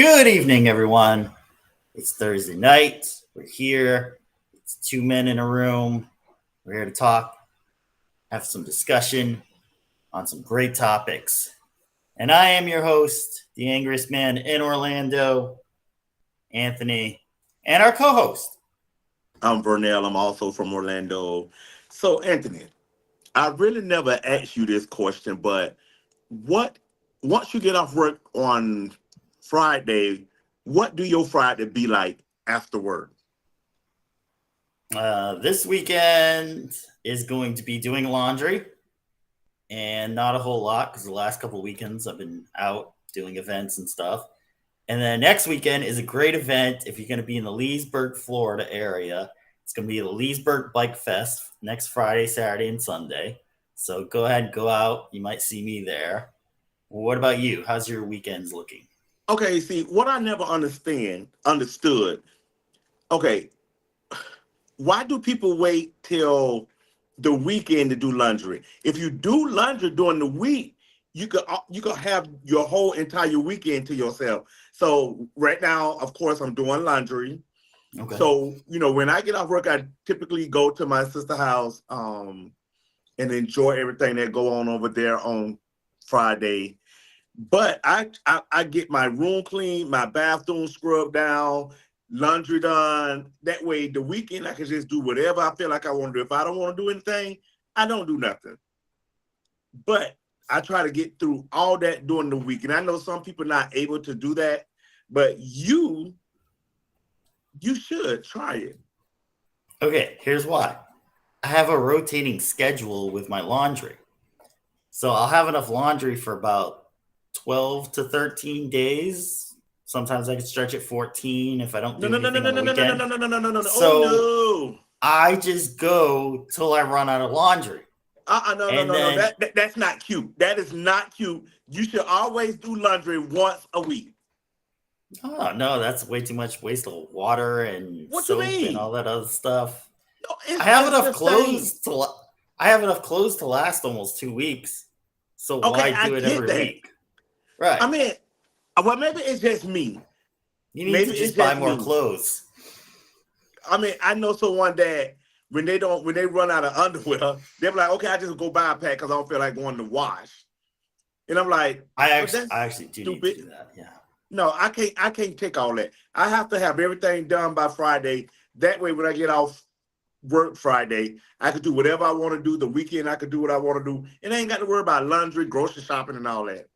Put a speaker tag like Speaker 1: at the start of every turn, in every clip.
Speaker 1: Good evening, everyone. It's Thursday night. We're here. It's two men in a room. We're here to talk, have some discussion on some great topics. And I am your host, the Angriest Man in Orlando, Anthony, and our co host.
Speaker 2: I'm Vernell. I'm also from Orlando. So, Anthony, I really never asked you this question, but what once you get off work on Friday, what do your Friday be like after work?
Speaker 1: This weekend is going to be doing laundry and not a whole lot because the last couple of weekends I've been out doing events and stuff. And then next weekend is a great event if you're going to be in the Leesburg, Florida area. It's going to be the Leesburg Bike Fest next Friday, Saturday, and Sunday. So go ahead and go out. You might see me there. Well, what about you? How's your weekends looking?
Speaker 2: Okay, see, what I never understood. Okay, why do people wait till the weekend to do laundry? If you do laundry during the week, you could have your whole entire weekend to yourself. So right now, of course, I'm doing laundry.
Speaker 1: Okay.
Speaker 2: So when I get off work, I typically go to my sister's house and enjoy everything that go on over there on Friday. But I get my room clean, my bathroom scrubbed down, laundry done. That way, the weekend I can just do whatever I feel like I want to do. If I don't want to do anything, I don't do nothing. But I try to get through all that during the week. And I know some people not able to do that, but you should try it.
Speaker 1: Okay, here's why. I have a rotating schedule with my laundry. So I'll have enough laundry for about 12 to 13 days. Sometimes I can stretch it 14 if I don't
Speaker 2: No,
Speaker 1: do
Speaker 2: no, no, no,
Speaker 1: anything
Speaker 2: no,
Speaker 1: on the
Speaker 2: no, no, no, no,
Speaker 1: weekend.
Speaker 2: no, no, no, no, no, no.
Speaker 1: So
Speaker 2: Oh
Speaker 1: I just go till I run out of laundry.
Speaker 2: no. No, no,
Speaker 1: And
Speaker 2: no, no.
Speaker 1: then,
Speaker 2: That's not cute. That is not cute. You should always do laundry once a week.
Speaker 1: oh no, that's way too much waste of water and
Speaker 2: What you
Speaker 1: soap and all
Speaker 2: mean?
Speaker 1: that other stuff.
Speaker 2: No,
Speaker 1: I
Speaker 2: it's
Speaker 1: have
Speaker 2: it's
Speaker 1: enough
Speaker 2: the same.
Speaker 1: clothes to I have enough clothes to last almost 2 weeks. So
Speaker 2: Okay,
Speaker 1: why
Speaker 2: I
Speaker 1: do it
Speaker 2: get
Speaker 1: every
Speaker 2: that.
Speaker 1: week? Right.
Speaker 2: I mean, well, maybe it's just me.
Speaker 1: You need
Speaker 2: Maybe
Speaker 1: to
Speaker 2: it's
Speaker 1: just buy
Speaker 2: just
Speaker 1: more
Speaker 2: me.
Speaker 1: clothes.
Speaker 2: I mean, I know someone that when they run out of underwear, they're like, okay, I just go buy a pack because I don't feel like going to wash. And I'm like, but
Speaker 1: I
Speaker 2: that's
Speaker 1: actually do need to
Speaker 2: stupid.
Speaker 1: do that. Yeah.
Speaker 2: No, I can't take all that. I have to have everything done by Friday. That way when I get off work Friday, I could do whatever I want to do. The weekend I could do what I want to do. And I ain't got to worry about laundry, grocery shopping, and all that.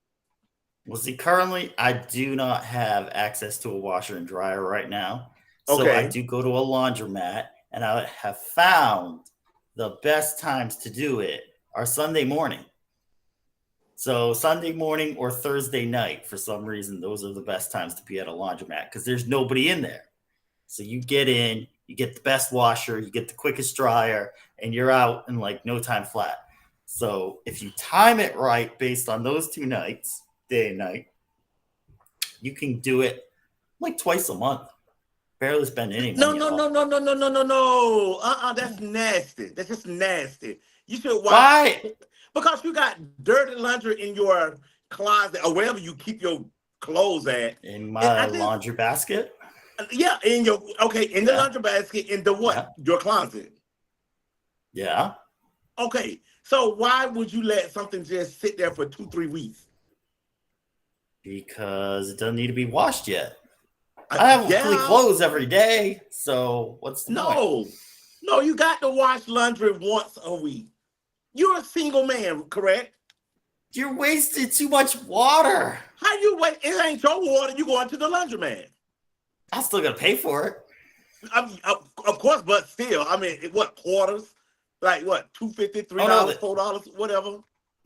Speaker 1: Well, see, currently I do not have access to a washer and dryer right now. So I
Speaker 2: Okay.
Speaker 1: do go to a laundromat, and I have found the best times to do it are Sunday morning. So Sunday morning or Thursday night, for some reason, those are the best times to be at a laundromat because there's nobody in there. So you get in, you get the best washer, you get the quickest dryer, and you're out in like no time flat. So if you time it right based on those two nights, day and night, you can do it like twice a month. Barely spend any
Speaker 2: No,
Speaker 1: money at
Speaker 2: no, no,
Speaker 1: all.
Speaker 2: no, no, no, no, no, no.
Speaker 1: Yeah.
Speaker 2: That's nasty. That's just nasty. You should wash
Speaker 1: Why?
Speaker 2: because you got dirty laundry in your closet or wherever you keep your clothes at.
Speaker 1: In
Speaker 2: And
Speaker 1: my
Speaker 2: I just
Speaker 1: laundry basket?
Speaker 2: yeah, in your okay, in the
Speaker 1: Yeah.
Speaker 2: laundry basket, in the what?
Speaker 1: Yeah.
Speaker 2: Your closet.
Speaker 1: Yeah.
Speaker 2: Okay. So why would you let something just sit there for 2, 3 weeks?
Speaker 1: Because it doesn't need to be washed yet. I have clean
Speaker 2: Yeah.
Speaker 1: clothes every day. So what's the point?
Speaker 2: No. No, you got to wash laundry once a week. You're a single man, correct?
Speaker 1: You're wasting too much water.
Speaker 2: How you wait? It ain't your water. You going to the laundromat.
Speaker 1: I still got to pay for it.
Speaker 2: I mean, of course, but still, I mean, what quarters? Like what? $2.50,
Speaker 1: Oh no,
Speaker 2: $3, $4, whatever.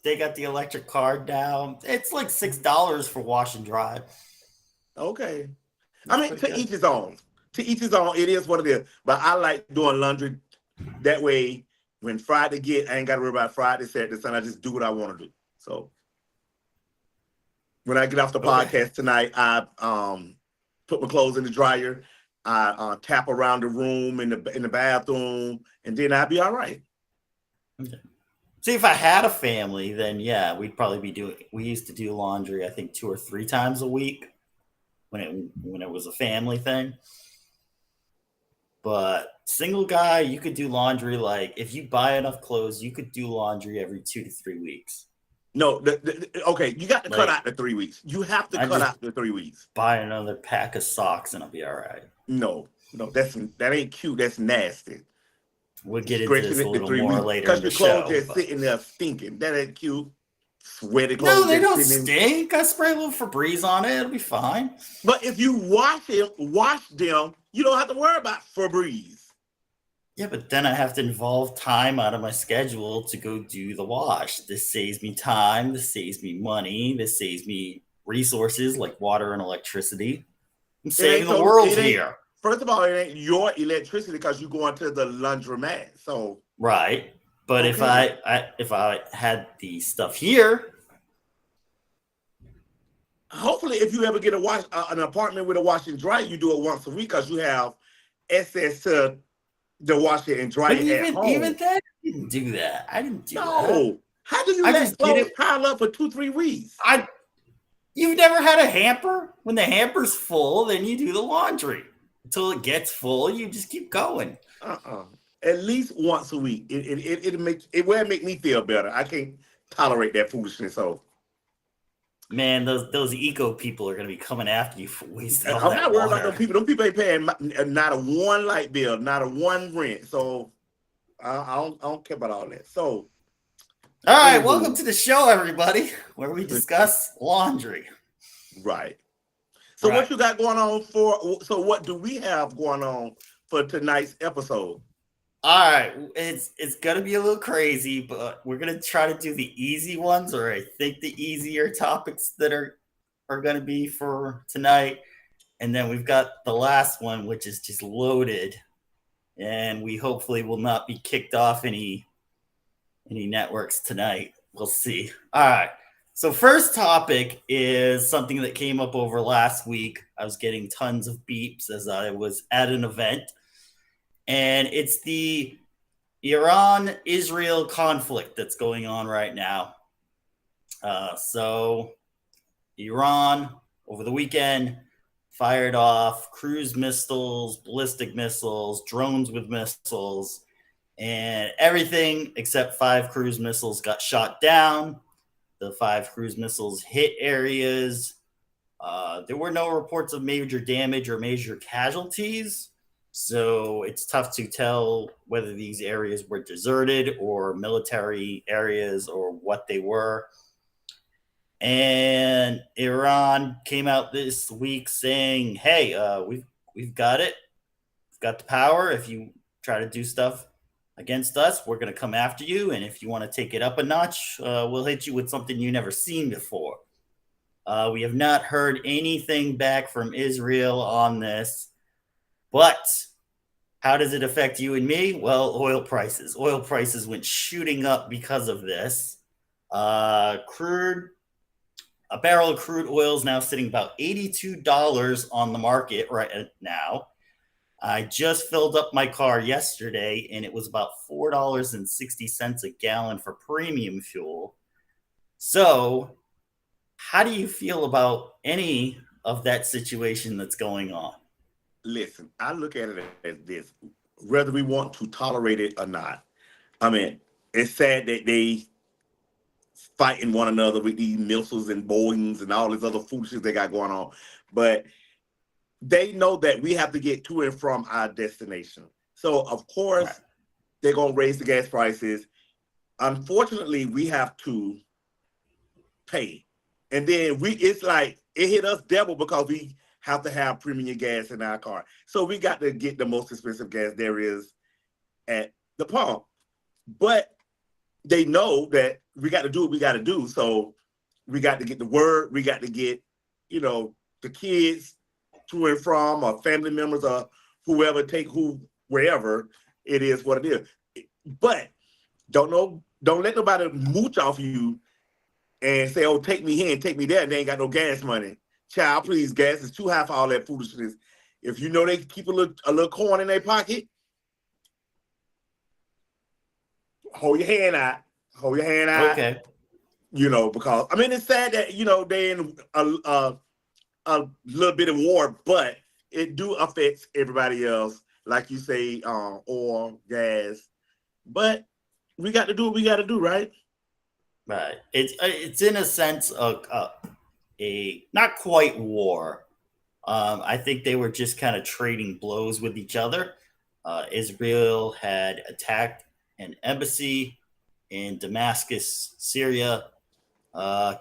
Speaker 1: they got the electric card now. It's like $6 for wash and dry.
Speaker 2: Okay. I
Speaker 1: That's
Speaker 2: mean,
Speaker 1: pretty
Speaker 2: to
Speaker 1: good.
Speaker 2: each his own. To each his own. It is what it is. But I like doing laundry that way. When Friday get, I ain't got to worry about Friday, Saturday, Sunday. I just do what I want to do. So when I get off the
Speaker 1: Okay.
Speaker 2: podcast tonight, I put my clothes in the dryer. I tap around the room in the bathroom, and then I'll be all right.
Speaker 1: Okay. See, if I had a family, then yeah, we'd probably be doing. We used to do laundry, I think 2 or 3 times a week. when it was a family thing. But single guy, you could do laundry like if you buy enough clothes, you could do laundry every 2 to 3 weeks.
Speaker 2: No, okay, you got to cut
Speaker 1: Like
Speaker 2: out the 3 weeks. You have to
Speaker 1: I
Speaker 2: cut
Speaker 1: just
Speaker 2: out the 3 weeks.
Speaker 1: buy another pack of socks and I'll be all right.
Speaker 2: No, that ain't cute. That's nasty.
Speaker 1: We'll get into
Speaker 2: Stretching
Speaker 1: this a
Speaker 2: it to
Speaker 1: little
Speaker 2: three
Speaker 1: more
Speaker 2: weeks
Speaker 1: later in
Speaker 2: because
Speaker 1: the
Speaker 2: your clothes
Speaker 1: show.
Speaker 2: just
Speaker 1: But
Speaker 2: sitting there stinking. That ain't cute. Sweaty
Speaker 1: no,
Speaker 2: clothes
Speaker 1: they
Speaker 2: just
Speaker 1: don't
Speaker 2: sitting in.
Speaker 1: stink. I spray a little Febreze on it. It'll be fine.
Speaker 2: But if you wash them, you don't have to worry about Febreze.
Speaker 1: Yeah, but then I have to involve time out of my schedule to go do the wash. This saves me time. This saves me money. This saves me resources like water and electricity. I'm
Speaker 2: It ain't
Speaker 1: saving the
Speaker 2: so.
Speaker 1: world
Speaker 2: It ain't.
Speaker 1: here.
Speaker 2: First of all, it ain't your electricity because you going to the laundromat. So
Speaker 1: Right. But
Speaker 2: okay.
Speaker 1: if I had the stuff here,
Speaker 2: Hopefully, if you ever get an apartment with a wash and dry, you do it once a week because you have access to the washer and
Speaker 1: but
Speaker 2: dryer at
Speaker 1: even
Speaker 2: home.
Speaker 1: then, I didn't do that. I didn't do that.
Speaker 2: No, how do you
Speaker 1: I
Speaker 2: let
Speaker 1: just did
Speaker 2: clothes
Speaker 1: it.
Speaker 2: pile up for 2, 3 weeks?
Speaker 1: I You've never had a hamper? When the hamper's full, then you do the laundry. Until it gets full, you just keep going.
Speaker 2: Uh-uh. At least once a week. It will make me feel better. I can't tolerate that foolishness. So
Speaker 1: Man, those eco people are gonna be coming after you for wasting all
Speaker 2: I'm not
Speaker 1: that
Speaker 2: worried about those
Speaker 1: water.
Speaker 2: people. Them people ain't paying not a one light bill, not a one rent. So I don't care about all that. So
Speaker 1: All right, welcome
Speaker 2: anywho,
Speaker 1: to the show, everybody, where we discuss laundry.
Speaker 2: right. So
Speaker 1: Right.
Speaker 2: what you got going on for? So what do we have going on for tonight's episode?
Speaker 1: All right, it's gonna be a little crazy, but we're gonna try to do the easy ones, or I think the easier topics that are gonna be for tonight, and then we've got the last one, which is just loaded, and we hopefully will not be kicked off any networks tonight. We'll see. All right. So first topic is something that came up over last week. I was getting tons of beeps as I was at an event, and it's the Iran-Israel conflict that's going on right now. So Iran over the weekend fired off cruise missiles, ballistic missiles, drones with missiles, and everything except 5 cruise missiles got shot down. The 5 cruise missiles hit areas. There were no reports of major damage or major casualties. So it's tough to tell whether these areas were deserted or military areas or what they were. And Iran came out this week saying, "Hey, we've got it. We've got the power. If you try to do stuff against us, we're going to come after you. And if you want to take it up a notch, we'll hit you with something you never seen before." We have not heard anything back from Israel on this, but how does it affect you and me? Well, oil prices. Oil prices went shooting up because of this. Crude, a barrel of crude oil is now sitting about $82 on the market right now. I just filled up my car yesterday and it was about $4.60 a gallon for premium fuel. So, how do you feel about any of that situation that's going on?
Speaker 2: Listen, I look at it as this: whether we want to tolerate it or not. I mean, it's sad that they fighting one another with these missiles and Boeings and all this other foolishness they got going on, but they know that we have to get to and from our destination. So of
Speaker 1: Right.
Speaker 2: course they're gonna raise the gas prices. Unfortunately, we have to pay, and then it's like it hit us double because we have to have premium gas in our car. So we got to get the most expensive gas there is at the pump. But they know that we got to do what we got to do. So we got to get the word. We got to get, the kids to and from, or family members, or whoever wherever it is, what it is. But don't let nobody mooch off you and say, "Oh, take me here and take me there," and they ain't got no gas money. Child, please, gas is too high for all that foolishness. If you know they keep a little coin in their pocket, hold your hand out. Hold your hand out.
Speaker 1: Okay.
Speaker 2: Because I mean it's sad that they in a little bit of war, but it do affect everybody else, like you say, oil, gas. But we got to do what we got to do, right?
Speaker 1: Right. It's in a sense a not quite war. I think they were just kind of trading blows with each other. Israel had attacked an embassy in Damascus, Syria,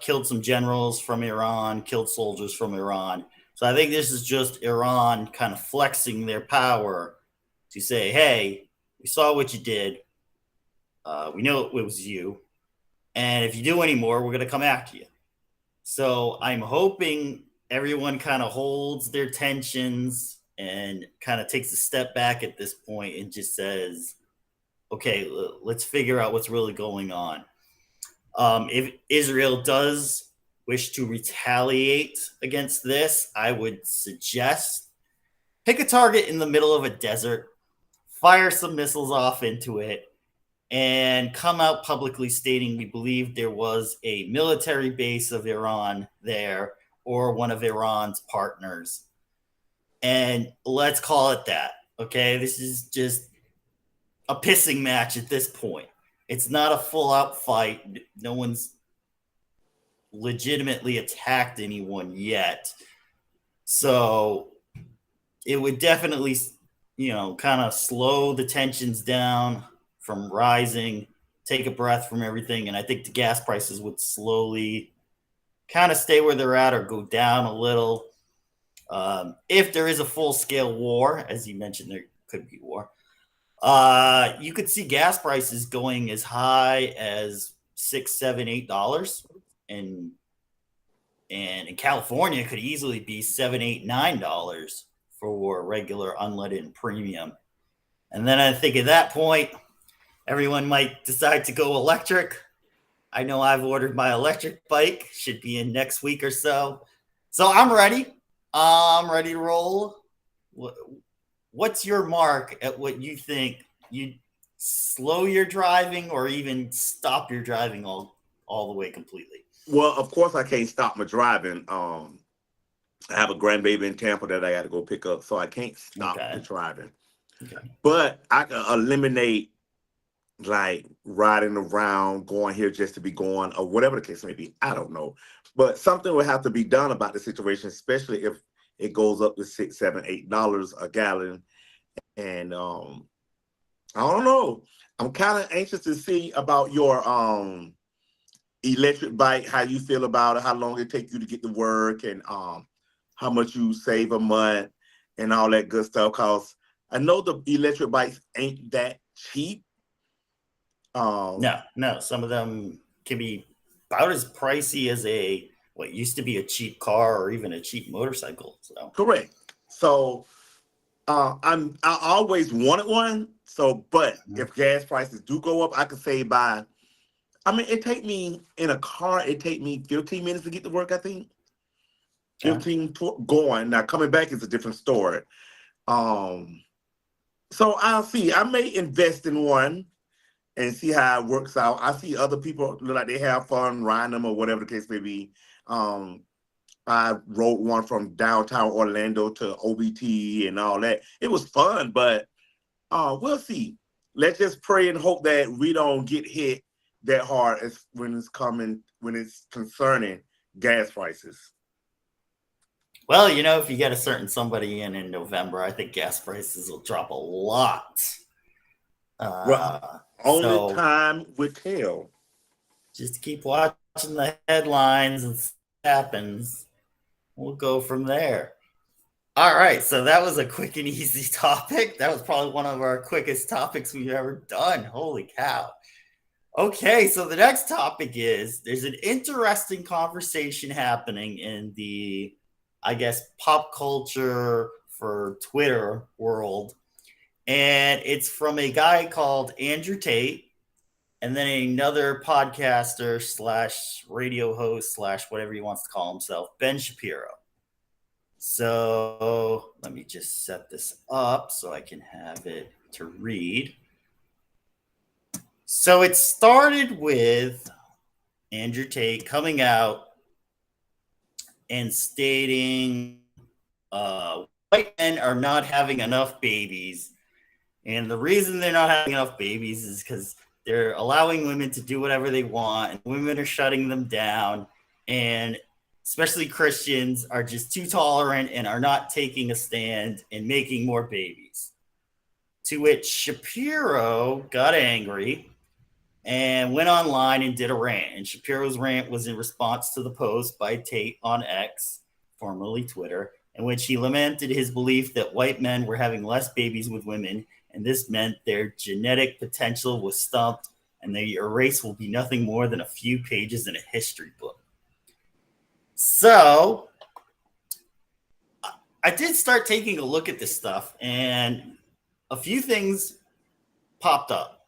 Speaker 1: killed some generals from Iran, killed soldiers from Iran. So I think this is just Iran kind of flexing their power to say, hey, we saw what you did. We know it was you. And if you do any more, we're going to come after you. So I'm hoping everyone kind of holds their tensions and kind of takes a step back at this point and just says, okay, let's figure out what's really going on. If Israel does wish to retaliate against this, I would suggest pick a target in the middle of a desert, fire some missiles off into it, and come out publicly stating we believe there was a military base of Iran there or one of Iran's partners. And let's call it that. Okay. This is just a pissing match at this point. It's not a full out fight. No one's legitimately attacked anyone yet. So it would definitely, kind of slow the tensions down from rising, take a breath from everything. And I think the gas prices would slowly kind of stay where they're at or go down a little. If there is a full scale war, as you mentioned, there could be war. You could see gas prices going as high as $6, $7, $8, and in California, it could easily be $7, $8, $9 for regular unleaded and premium. And then I think at that point, everyone might decide to go electric. I know I've ordered my electric bike, should be in next week or so. So I'm ready. I'm ready to roll. What's your mark at what you think you slow your driving or even stop your driving all the way completely?
Speaker 2: Well, of course, I can't stop my driving. I have a grandbaby in Tampa that I got to go pick up, so I can't stop the driving.
Speaker 1: Okay.
Speaker 2: But I can eliminate like riding around, going here just to be going, or whatever the case may be. I don't know, but something will have to be done about the situation, especially if it goes up to $6, $7, $8 a gallon. And I don't know. I'm kind of anxious to see about your electric bike, how you feel about it, how long it take you to get to work, and how much you save a month and all that good stuff. Cause I know the electric bikes ain't that cheap.
Speaker 1: No. Some of them can be about as pricey as what used to be a cheap car or even a cheap motorcycle. So
Speaker 2: correct. So I always wanted one. So, but if gas prices do go up, I could save by. I mean, it take me in a car. It take me 15 minutes to get to work. I think 15 going. Now coming back is a different story. So I'll see. I may invest in one and see how it works out. I see other people look like they have fun riding them or whatever the case may be. I rode one from downtown Orlando to OBT and all that. It was fun, but we'll see. Let's just pray and hope that we don't get hit that hard as when it's concerning gas prices.
Speaker 1: Well, if you get a certain somebody in November, I think gas prices will drop a lot.
Speaker 2: Well, only time will tell.
Speaker 1: Just keep watching the headlines and see what happens. We'll go from there. All right, so that was a quick and easy topic. That was probably one of our quickest topics we've ever done. Holy cow. Okay, so the next topic is there's an interesting conversation happening in the, I guess, pop culture for Twitter world. And it's from a guy called Andrew Tate, and then another podcaster slash radio host slash whatever he wants to call himself, Ben Shapiro. So let me just set this up so I can have it to read. So it started with Andrew Tate coming out and stating white men are not having enough babies. And the reason they're not having enough babies is because they're allowing women to do whatever they want, and women are shutting them down. And especially Christians are just too tolerant and are not taking a stand and making more babies. To which Shapiro got angry and went online and did a rant. And Shapiro's rant was in response to the post by Tate on X, formerly Twitter, in which he lamented his belief that white men were having less babies with women, and this meant their genetic potential was stumped, and their race will be nothing more than a few pages in a history book. So I did start taking a look at this stuff, and a few things popped up.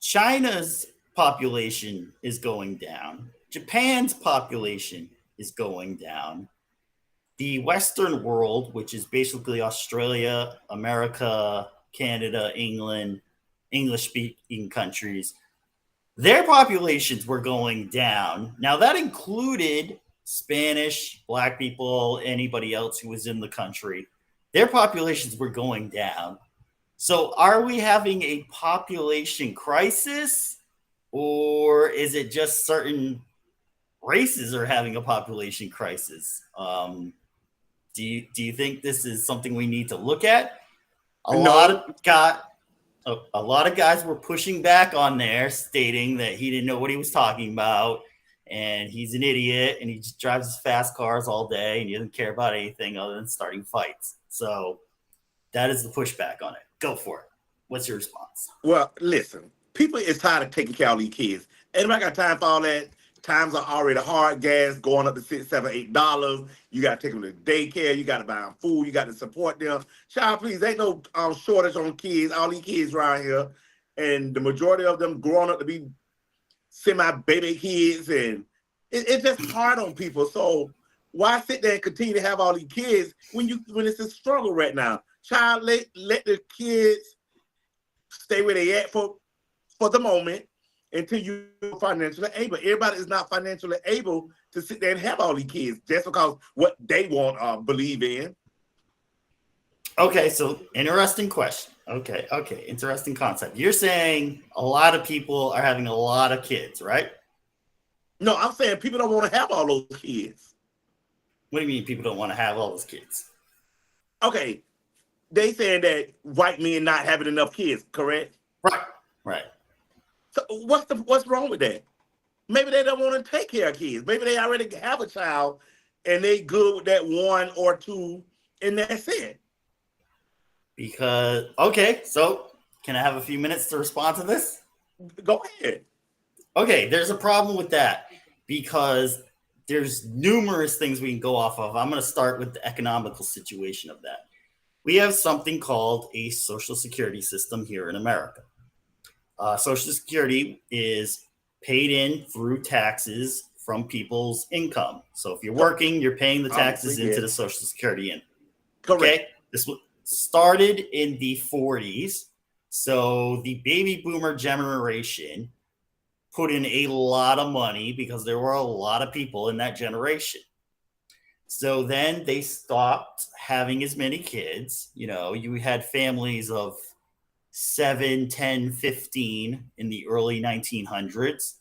Speaker 1: China's population is going down. Japan's population is going down. The Western world, which is basically Australia, America, Canada, England, English-speaking countries, their populations were going down. Now, that included Spanish, Black people, anybody else who was in the country. Their populations were going down. So are we having a population crisis, or is it just certain races are having a population crisis? Do you think this is something we need to look at? A lot of guys were pushing back on there, stating that he didn't know what he was talking about, and he's an idiot, and he just drives his fast cars all day, and he doesn't care about anything other than starting fights. So that is the pushback on it. Go for it. What's your response?
Speaker 2: Well, listen, people is tired of taking care of these kids. Anybody got time for all that? Times are already hard. Gas going up to $6, $7, $8. You got to take them to daycare. You got to buy them food. You got to support them. Child, please, ain't no shortage on kids. All these kids around here, and the majority of them growing up to be semi-baby kids, and it's just hard on people. So why sit there and continue to have all these kids when it's a struggle right now? Child, let the kids stay where they at for the moment until you're financially able. Everybody is not financially able to sit there and have all these kids just because what they want or believe in.
Speaker 1: Okay, so interesting question. Okay, interesting concept. You're saying a lot of people are having a lot of kids, right?
Speaker 2: No, I'm saying people don't want to have all those kids.
Speaker 1: What do you mean people don't want to have all those kids?
Speaker 2: Okay, they saying that white men not having enough kids, correct?
Speaker 1: Right.
Speaker 2: So what's wrong with that? Maybe they don't want to take care of kids. Maybe they already have a child and they good with that one or two, and that's it.
Speaker 1: Because, okay, so can I have a few minutes to respond to this?
Speaker 2: Go ahead.
Speaker 1: Okay, there's a problem with that because there's numerous things we can go off of. I'm going to start with the economical situation of that. We have something called a social security system here in America. Social security is paid in through taxes from people's income. So if you're working, you're paying the taxes into the social security in.
Speaker 2: Correct.
Speaker 1: Okay? This started in the 40s. So the baby boomer generation put in a lot of money because there were a lot of people in that generation. So then they stopped having as many kids. You know, you had families of 7, 10, 15 in the early 1900s.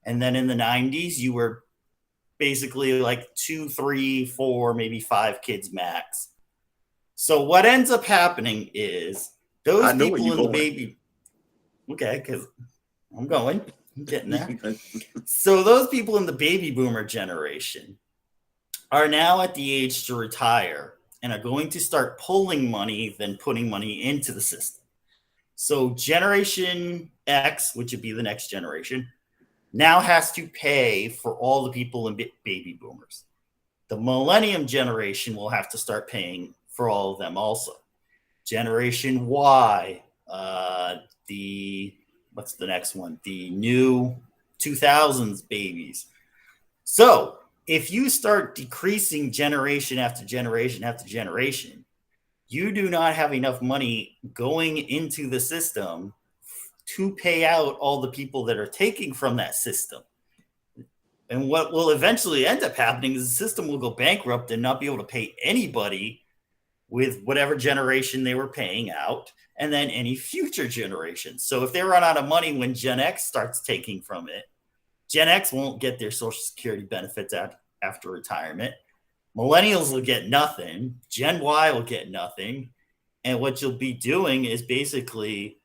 Speaker 1: And then in the 90s, you were basically like 2, 3, 4, maybe 5 kids max. So what ends up happening is those people in the baby. Okay, because I'm getting there. So those people in the baby boomer generation are now at the age to retire and are going to start pulling money, then putting money into the system. So Generation X, which would be the next generation, now has to pay for all the people in baby boomers. The millennium generation will have to start paying for all of them also. Generation Y, what's the next one? The new 2000s babies. So if you start decreasing generation after generation after generation, you do not have enough money going into the system to pay out all the people that are taking from that system. And what will eventually end up happening is the system will go bankrupt and not be able to pay anybody with whatever generation they were paying out, and then any future generations. So if they run out of money when Gen X starts taking from it, Gen X won't get their Social Security benefits after retirement. Millennials will get nothing. Gen Y will get nothing. And what you'll be doing is basically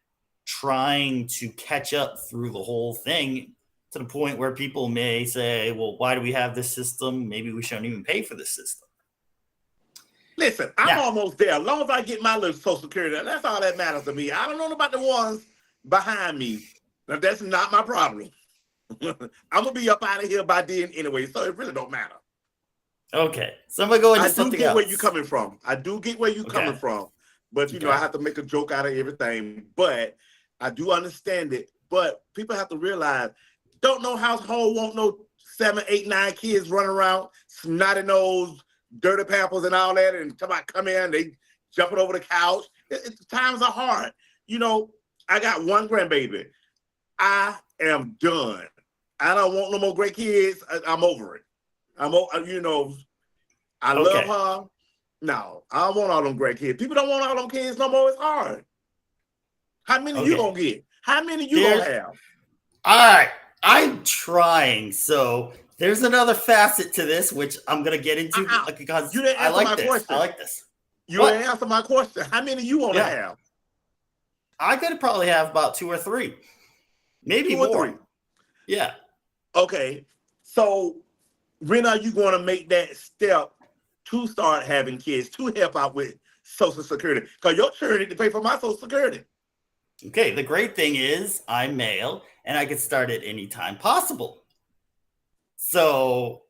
Speaker 1: trying to catch up through the whole thing to the point where people may say, well, why do we have this system? Maybe we shouldn't even pay for this system.
Speaker 2: Listen, I'm almost there. As long as I get my little Social Security, that's all that matters to me. I don't know about the ones behind me. Now, that's not my problem. I'm going to be up out of here by then anyway, so it really don't matter.
Speaker 1: Okay, so I'm going to go into something else.
Speaker 2: I do get where you're coming from. I do get where you're coming from. But, you know, I have to make a joke out of everything. But I do understand it. But people have to realize, don't no household want no 7, 8, 9 kids running around, snotty nose, dirty pampers and all that, and come in, they jumping over the couch. Times are hard. You know, I got one grandbaby. I am done. I don't want no more great kids. I'm over it. I love her. No, I don't want all them great kids. People don't want all them kids no more. It's hard. How many you gonna get? How many you gonna have?
Speaker 1: All right, I'm trying. So there's another facet to this, which I'm gonna get into because
Speaker 2: you didn't answer my question.
Speaker 1: I like this.
Speaker 2: You didn't answer my question. How many you want to have?
Speaker 1: I could probably have about 2 or 3, maybe 2 or more. 3. Yeah.
Speaker 2: Okay. So when are you going to make that step to start having kids to help out with Social Security? Because your children need to pay for my Social Security.
Speaker 1: Okay. The great thing is I'm male and I can start at any time possible. So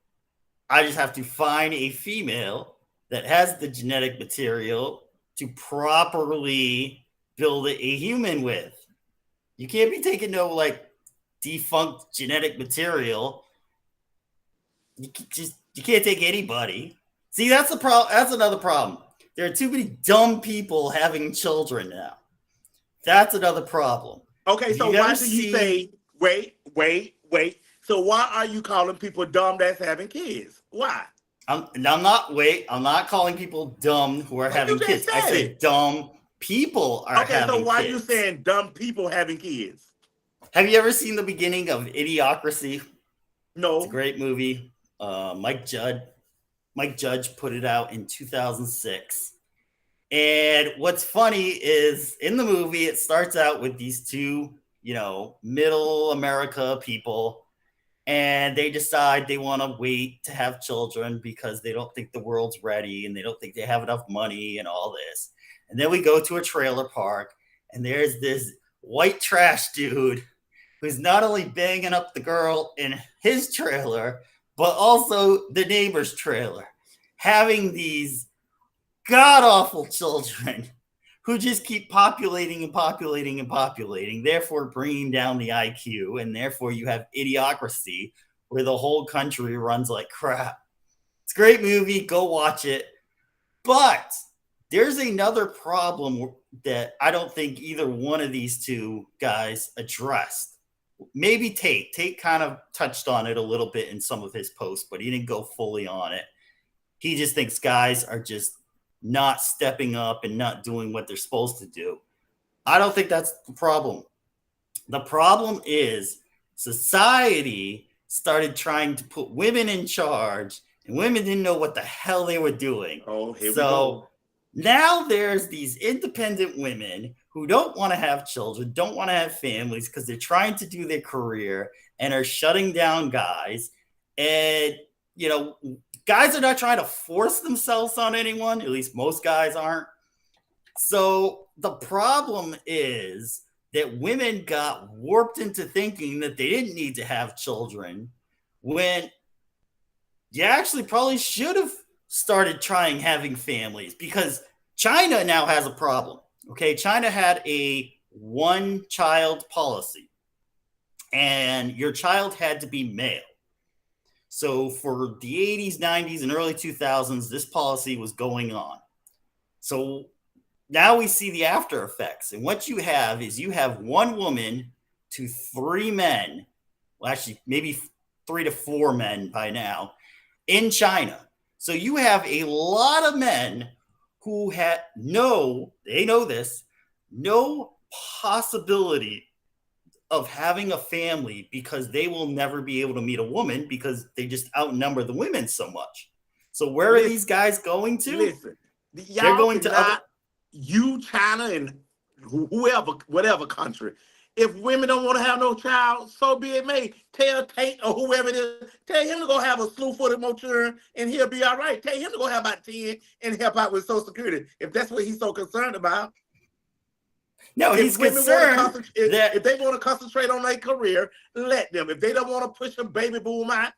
Speaker 1: I just have to find a female that has the genetic material to properly build a human with. You can't be taking no like defunct genetic material. You can't take anybody. See, that's the problem. That's another problem. There are too many dumb people having children now. That's another problem.
Speaker 2: Okay, so why do you say wait? So why are you calling people dumb that's having kids? Why?
Speaker 1: I'm not calling people dumb who are having kids. I said dumb people are having kids. Okay, so
Speaker 2: why are you saying dumb people having kids?
Speaker 1: Have you ever seen the beginning of Idiocracy?
Speaker 2: No.
Speaker 1: It's a great movie. Mike Judge put it out in 2006. And what's funny is in the movie, it starts out with these two, middle America people, and they decide they want to wait to have children because they don't think the world's ready and they don't think they have enough money and all this. And then we go to a trailer park, and there's this white trash dude who's not only banging up the girl in his trailer, but also the neighbor's trailer, having these god-awful children who just keep populating and populating and populating, therefore bringing down the IQ, and therefore you have Idiocracy, where the whole country runs like crap. It's a great movie. Go watch it. But there's another problem that I don't think either one of these two guys addressed. Maybe Tate. Tate kind of touched on it a little bit in some of his posts, but he didn't go fully on it. He just thinks guys are just not stepping up and not doing what they're supposed to do. I don't think that's the problem. The problem is society started trying to put women in charge, and women didn't know what the hell they were doing.
Speaker 2: Oh, here we go.
Speaker 1: Now there's these independent women who don't want to have children, don't want to have families because they're trying to do their career and are shutting down guys. And, guys are not trying to force themselves on anyone. At least most guys aren't. So the problem is that women got warped into thinking that they didn't need to have children when you actually probably should have started trying having families, because China now has a problem. Okay, China had a one-child policy, and your child had to be male. So for the 80s, 90s, and early 2000s, this policy was going on. So now we see the after effects. And what you have is you have one woman to 3 men, well, actually maybe 3 to 4 men by now in China. So you have a lot of men who they know this, no possibility of having a family because they will never be able to meet a woman because they just outnumber the women so much. So where are these guys going to?
Speaker 2: Listen,
Speaker 1: they're going to other.
Speaker 2: You, China, and whoever, whatever country. If women don't want to have no child, so be it may. Tell Tate or whoever it is, tell him to go have a slew-footed more children and he'll be all right. Tell him to go have about 10 and help out with Social Security if that's what he's so concerned about.
Speaker 1: No, he's concerned that
Speaker 2: if they want to concentrate on their career, let them. If they don't want to push a baby boom out,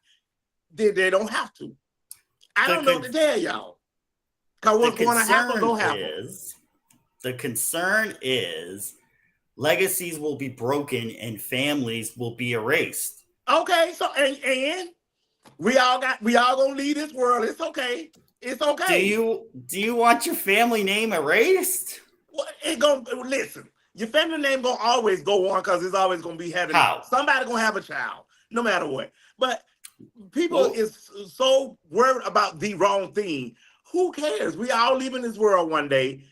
Speaker 2: then they don't have to. I don't know what to tell y'all. Because what's going to happen, don't happen.
Speaker 1: The concern is legacies will be broken and families will be erased.
Speaker 2: Okay, so and we all gonna leave this world. It's okay. It's okay.
Speaker 1: Do you want your family name erased?
Speaker 2: Well, listen. Your family name gonna always go on because it's always gonna be having somebody gonna have a child, no matter what. But people is so worried about the wrong thing. Who cares? We all leaving this world one day.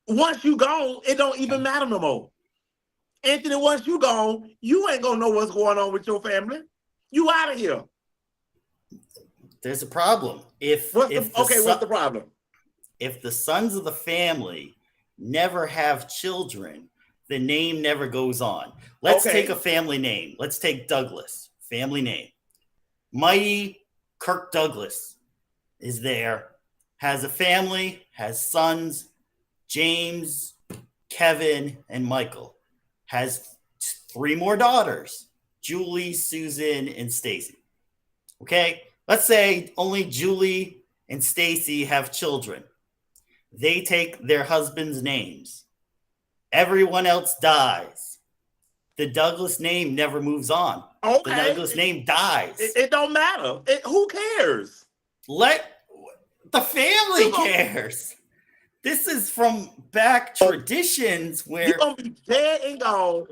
Speaker 2: Once you gone, it don't even matter no more. Anthony, once you gone, you ain't gonna know what's going on with your family. You out of here.
Speaker 1: There's a problem.
Speaker 2: What's the problem?
Speaker 1: If the sons of the family never have children, the name never goes on. Let's take a family name. Let's take Douglas, family name. Mighty Kirk Douglas is there, has a family, has sons, James, Kevin, and Michael. Has 3 more daughters, Julie, Susan, and Stacy. Okay, let's say only Julie and Stacy have children. They take their husband's names. Everyone else dies. The Douglas name never moves on. Okay. The Douglas name dies.
Speaker 2: It don't matter. Who cares?
Speaker 1: The family cares. This is from back traditions where
Speaker 2: you're gonna be dead and gone.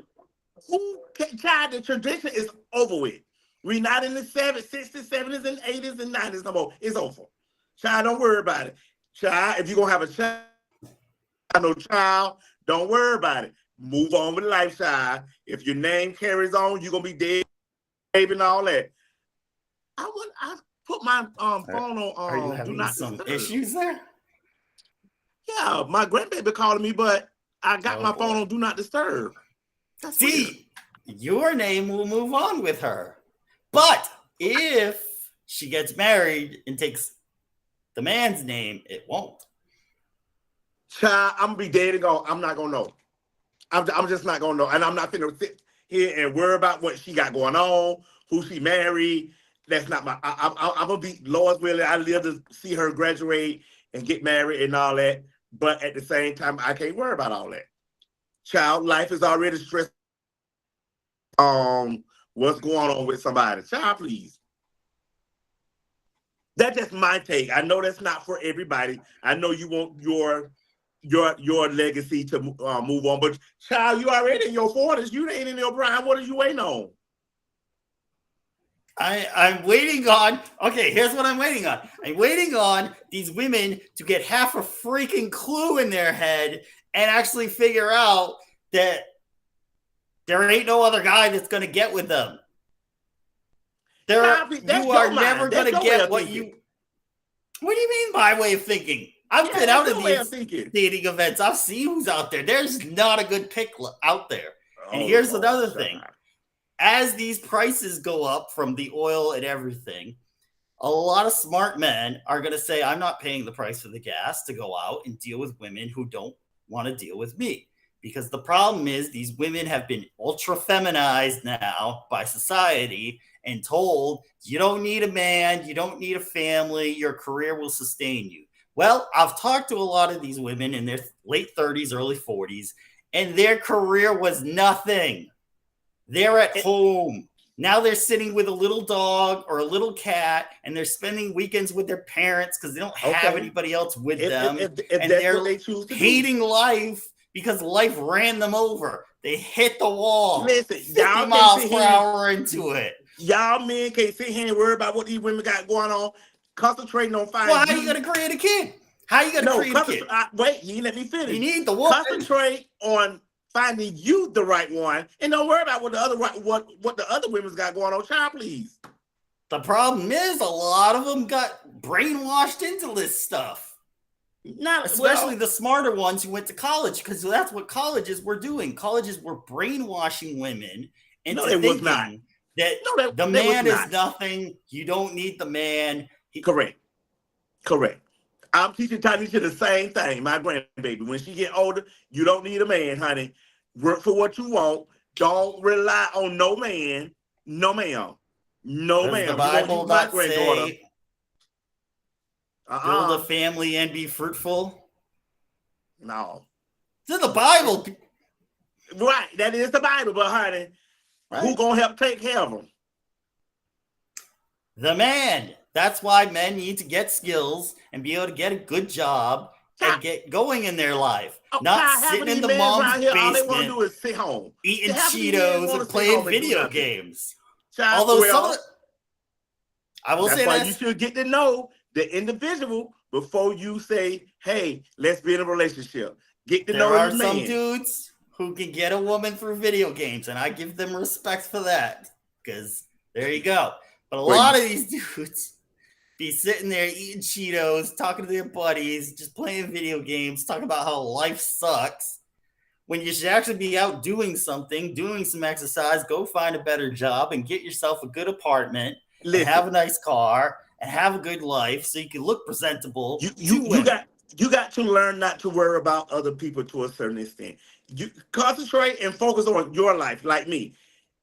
Speaker 2: Child, the tradition is over with. We're not in the 60s, 70s, and 80s and 90s no more. It's over. Child, don't worry about it. Child, if you're gonna have a child, don't worry about it. Move on with life, child. If your name carries on, you're gonna be dead, baby, and all that. I put my phone on.
Speaker 1: Are you having some issues there?
Speaker 2: Yeah, my grandbaby calling me, but I got my phone on Do Not Disturb.
Speaker 1: That's weird. Your name will move on with her. But if she gets married and takes the man's name, it won't.
Speaker 2: Child, I'm going to be dead and gone. I'm not going to know. I'm just not going to know. And I'm not going to sit here and worry about what she got going on, who she married. That's not my... I'm going to be Lord's willing. I live to see her graduate and get married and all that. But at the same time, I can't worry about all that. Child, life is already stressful. What's going on with somebody? Child, please. That's just my take. I know that's not for everybody. I know you want your legacy to move on, but child, you already in your 40s. You ain't in your prime. What are you waiting on?
Speaker 1: I'm waiting on, here's what I'm waiting on. I'm waiting on these women to get half a freaking clue in their head and actually figure out that there ain't no other guy that's going to get with them. You are never going to get what you... What do you mean my way of thinking? I've been out of these dating events. I've seen who's out there. There's not a good pick out there. And here's another thing. As these prices go up from the oil and everything, a lot of smart men are going to say, I'm not paying the price for the gas to go out and deal with women who don't want to deal with me. Because the problem is these women have been ultra feminized now by society and told, you don't need a man, you don't need a family, your career will sustain you. Well, I've talked to a lot of these women in their late 30s, early 40s, and their career was nothing. They're at home. Now they're sitting with a little dog or a little cat, and they're spending weekends with their parents because they don't have anybody else with them. And they're hating life because life ran them over. They hit the wall. 50 miles per hour into it.
Speaker 2: Y'all men can't sit here and worry about what these women got going on. Concentrating on
Speaker 1: Well,
Speaker 2: finding
Speaker 1: how are you
Speaker 2: you.
Speaker 1: gonna create a kid? How are you gonna
Speaker 2: No,
Speaker 1: create a kid?
Speaker 2: wait, you let me
Speaker 1: You
Speaker 2: finish.
Speaker 1: need the woman.
Speaker 2: Concentrate on finding you the right one, and don't worry about what the other women's got going on. Child, please.
Speaker 1: The problem is a lot of them got brainwashed into this stuff.
Speaker 2: Not
Speaker 1: Especially
Speaker 2: well.
Speaker 1: the smarter ones who went to college, because that's what colleges were doing. Colleges were brainwashing women
Speaker 2: No,
Speaker 1: into
Speaker 2: they was not.
Speaker 1: thinking that
Speaker 2: No,
Speaker 1: the
Speaker 2: they was
Speaker 1: man is
Speaker 2: not.
Speaker 1: nothing. You don't need the man.
Speaker 2: Correct. Correct. I'm teaching Tanisha the same thing. My grandbaby, when she get older, you don't need a man, honey. Work for what you want. Don't rely on no man. No, ma'am. No,
Speaker 1: Does the
Speaker 2: ma'am. You're gonna
Speaker 1: Bible
Speaker 2: use my
Speaker 1: not
Speaker 2: granddaughter.
Speaker 1: say build a
Speaker 2: Uh-uh.
Speaker 1: family and be fruitful?
Speaker 2: No.
Speaker 1: It's in the Bible,
Speaker 2: Right. That is the Bible, but honey, who
Speaker 1: right?
Speaker 2: gonna help take care of them?
Speaker 1: The man. That's why men need to get skills and be able to get a good job and
Speaker 2: Child,
Speaker 1: get going in their life, not
Speaker 2: child, half of
Speaker 1: sitting in
Speaker 2: these
Speaker 1: the
Speaker 2: men
Speaker 1: mom's
Speaker 2: around here, all they want to
Speaker 1: basement
Speaker 2: do is sit home.
Speaker 1: eating
Speaker 2: Half of these men
Speaker 1: Cheetos
Speaker 2: want
Speaker 1: and
Speaker 2: to sit
Speaker 1: playing
Speaker 2: home and do
Speaker 1: video
Speaker 2: nothing.
Speaker 1: games.
Speaker 2: Child,
Speaker 1: Although some of
Speaker 2: well,
Speaker 1: the, I will
Speaker 2: that's
Speaker 1: say
Speaker 2: why you
Speaker 1: this,
Speaker 2: should get to know the individual before you say, hey, let's be in a relationship. Get to
Speaker 1: there
Speaker 2: know
Speaker 1: are
Speaker 2: this
Speaker 1: some
Speaker 2: man.
Speaker 1: dudes who can get a woman through video games, and I give them respect for that, because there you go. But a lot of these dudes be sitting there eating Cheetos, talking to their buddies, just playing video games, talking about how life sucks, when you should actually be out doing something, doing some exercise, go find a better job and get yourself a good apartment and
Speaker 2: Listen,
Speaker 1: have a nice car and have a good life so you can look presentable
Speaker 2: you you
Speaker 1: to
Speaker 2: you
Speaker 1: women.
Speaker 2: got you got to learn not to worry about other people to a certain extent. You concentrate and focus on your life, like me.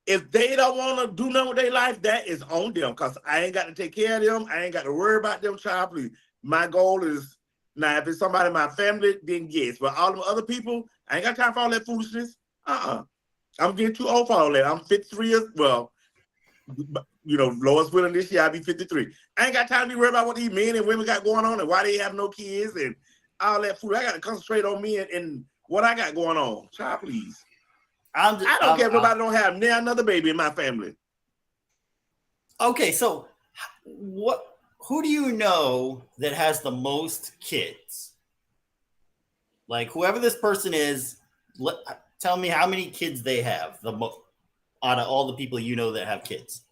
Speaker 2: If they don't want to do nothing with their life, that is on them. Cause I ain't got to take care of them. I ain't got to worry about them. Child, please. My goal is now if it's somebody in my family, then yes. But all the other people, I ain't got time for all that foolishness. I'm getting too old for all that. I'm 53 years. Well, Lois willing this year, I'll be 53. I ain't got time to be worried about what these men and women got going on and why they have no kids and all that food. I got to concentrate on me and what I got going on. Child, please. I don't care if nobody don't have now another baby in my family.
Speaker 1: Okay, so what? Who do you know that has the most kids? Like whoever this person is, tell me how many kids they have. Out of all the people you know that have kids.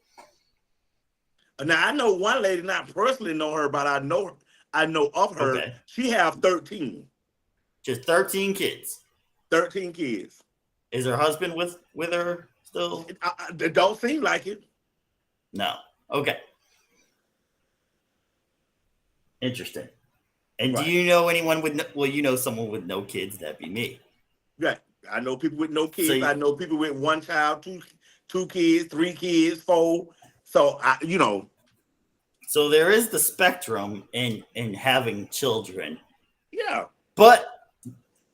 Speaker 2: Now I know one lady, not personally know her, but I know of her.
Speaker 1: Okay,
Speaker 2: She have 13.
Speaker 1: just 13 kids.
Speaker 2: 13 kids.
Speaker 1: Is her husband with her still?
Speaker 2: It don't seem like it.
Speaker 1: No. Okay. Interesting. And
Speaker 2: Right.
Speaker 1: do you know anyone with well, you know someone with no kids? That'd be me.
Speaker 2: Right. I know people with no kids.
Speaker 1: So
Speaker 2: I know people with one child, two kids, 3 kids, 4. So
Speaker 1: so there is the spectrum in having children.
Speaker 2: Yeah.
Speaker 1: But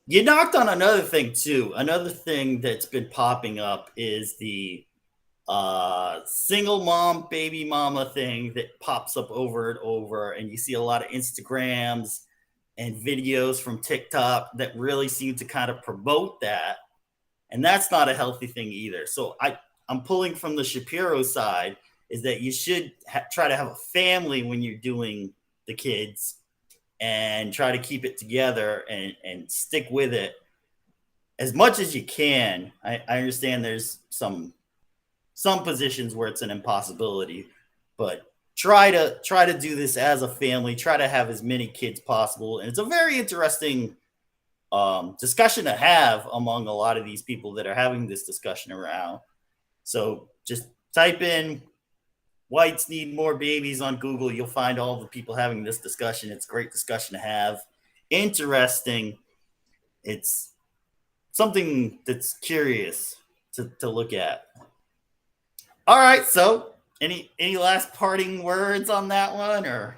Speaker 1: you knocked on another thing too. Another thing that's been popping up is the single mom, baby mama thing that pops up over and over. And you see a lot of Instagrams and videos from TikTok that really seem to kind of promote that. And that's not a healthy thing either. So I'm pulling from the Shapiro side is that you should try to have a family when you're doing the kids and try to keep it together and stick with it as much as you can. I understand there's some positions where it's an impossibility, but try to do this as a family. Try to have as many kids possible, and it's a very interesting discussion to have among a lot of these people that are having this discussion around. So just type in whites need more babies on Google. You'll find all the people having this discussion. It's a great discussion to have. Interesting. It's something that's curious to look at. All right. So any last parting words on that one, or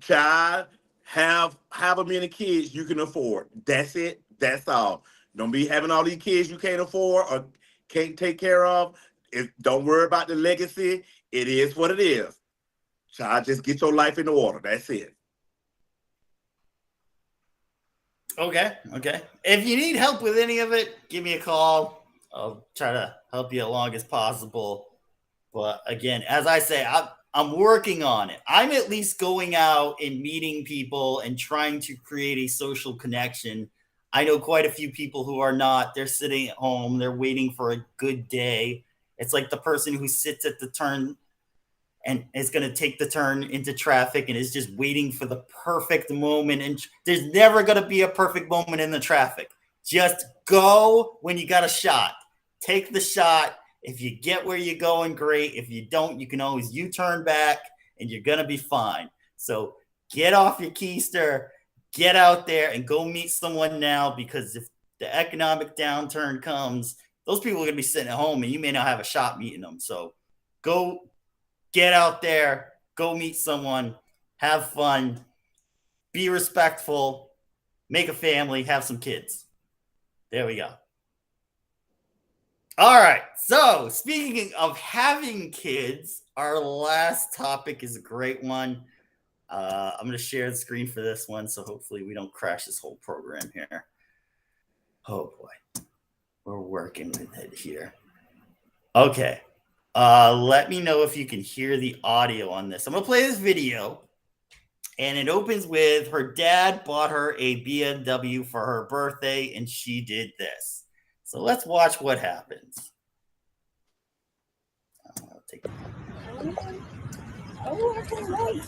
Speaker 2: Child, have a many kids you can afford. That's it. That's all. Don't be having all these kids you can't afford or can't take care of. Don't worry about the legacy. It is what it is. Child, just get your life in order. That's it.
Speaker 1: okay. If you need help with any of it, give me a call. I'll try to help you along as possible. But again, as I say, I'm working on it. I'm at least going out and meeting people and trying to create a social connection. I know quite a few people who are not. They're sitting at home. They're waiting for a good day. It's like the person who sits at the turn and is going to take the turn into traffic and is just waiting for the perfect moment. And there's never going to be a perfect moment in the traffic. Just go when you got a shot. Take the shot. If you get where you're going, great. If you don't, you can always U-turn back and you're going to be fine. So get off your keister, get out there and go meet someone now, because if the economic downturn comes, those people are going to be sitting at home and you may not have a shot meeting them. So go get out there, go meet someone, have fun, be respectful, make a family, have some kids. There we go. All right. So speaking of having kids, our last topic is a great one. I'm going to share the screen for this one, so hopefully we don't crash this whole program here. Oh boy, we're working with it here. Okay. Let me know if you can hear the audio on this. I'm going to play this video, and it opens with her dad bought her a BMW for her birthday, and she did this. So let's watch what happens. I'll take
Speaker 3: Oh, I can't wait.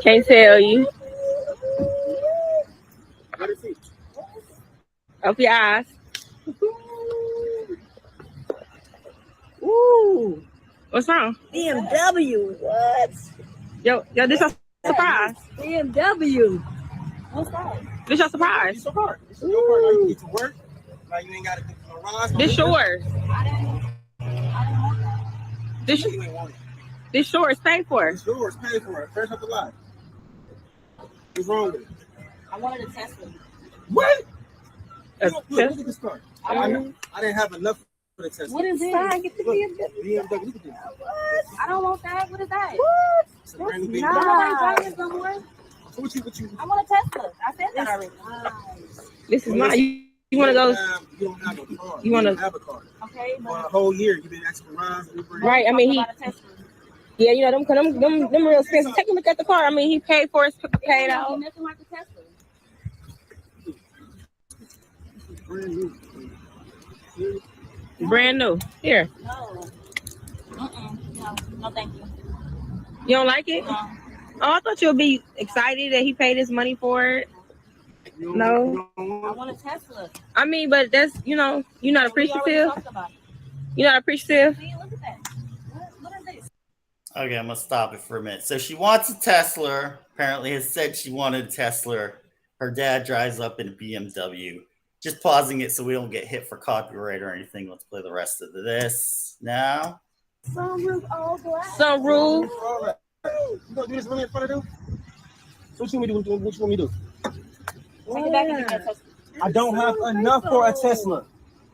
Speaker 4: Can't tell you. Open your eyes.
Speaker 3: Ooh,
Speaker 4: What's wrong?
Speaker 3: BMW. What?
Speaker 4: Yo, this your surprise.
Speaker 3: BMW. What's that?
Speaker 4: This your surprise.
Speaker 5: It's your car. This is your car. Now you get to work. Now you ain't got to do no rides.
Speaker 4: This yours.
Speaker 3: I didn't want that.
Speaker 4: This
Speaker 5: You ain't want it.
Speaker 4: this yours. Paid for.
Speaker 5: It's yours. Pay for it. Fresh up the lot. What's wrong with it?
Speaker 3: I wanted a Tesla.
Speaker 5: What? Look,
Speaker 4: Tesla?
Speaker 5: look at this car. I didn't have enough for the Tesla.
Speaker 3: What is this?
Speaker 4: Get the
Speaker 5: Look,
Speaker 4: BMW.
Speaker 5: BMW. Look at this.
Speaker 3: I don't want that. What is that?
Speaker 5: It's a brand new
Speaker 3: Nobody
Speaker 5: BMW.
Speaker 3: drives this no more.
Speaker 5: So what you?
Speaker 3: I want a Tesla. I said that already.
Speaker 4: This is mine. You want to go?
Speaker 5: You don't have a car.
Speaker 4: You wanna-
Speaker 5: don't have a car.
Speaker 3: Okay,
Speaker 5: For a
Speaker 3: but
Speaker 5: whole year, you've been asking for rides.
Speaker 4: Right. I mean, he.
Speaker 3: about a Tesla.
Speaker 4: Yeah, you know them real expensive. Take a look at the car. I mean, he paid for it. Paid out.
Speaker 3: Nothing like a Tesla.
Speaker 5: Brand new.
Speaker 4: Brand new. Here.
Speaker 3: No. No. No, thank you.
Speaker 4: You don't like it?
Speaker 3: No.
Speaker 4: Oh, I thought you'd be excited that he paid his money for it.
Speaker 5: You
Speaker 4: No.
Speaker 5: you don't
Speaker 3: I
Speaker 5: want
Speaker 3: want a Tesla.
Speaker 4: I mean, but that's you're not
Speaker 3: We already
Speaker 4: appreciative.
Speaker 3: talked about it.
Speaker 4: You're not appreciative.
Speaker 3: See, look at that. What is this?
Speaker 1: Okay, I'm gonna stop it for a minute. So she wants a Tesla. Apparently, has said she wanted a Tesla. Her dad drives up in a BMW. Just pausing it so we don't get hit for copyright or anything. Let's play the rest of this now.
Speaker 3: Sunroof all glass.
Speaker 4: Sunroof.
Speaker 5: You gonna do this really in front of them? So what you want me to do? What you want me to do?
Speaker 3: Take it back and give me a Tesla.
Speaker 5: I don't have enough for a Tesla.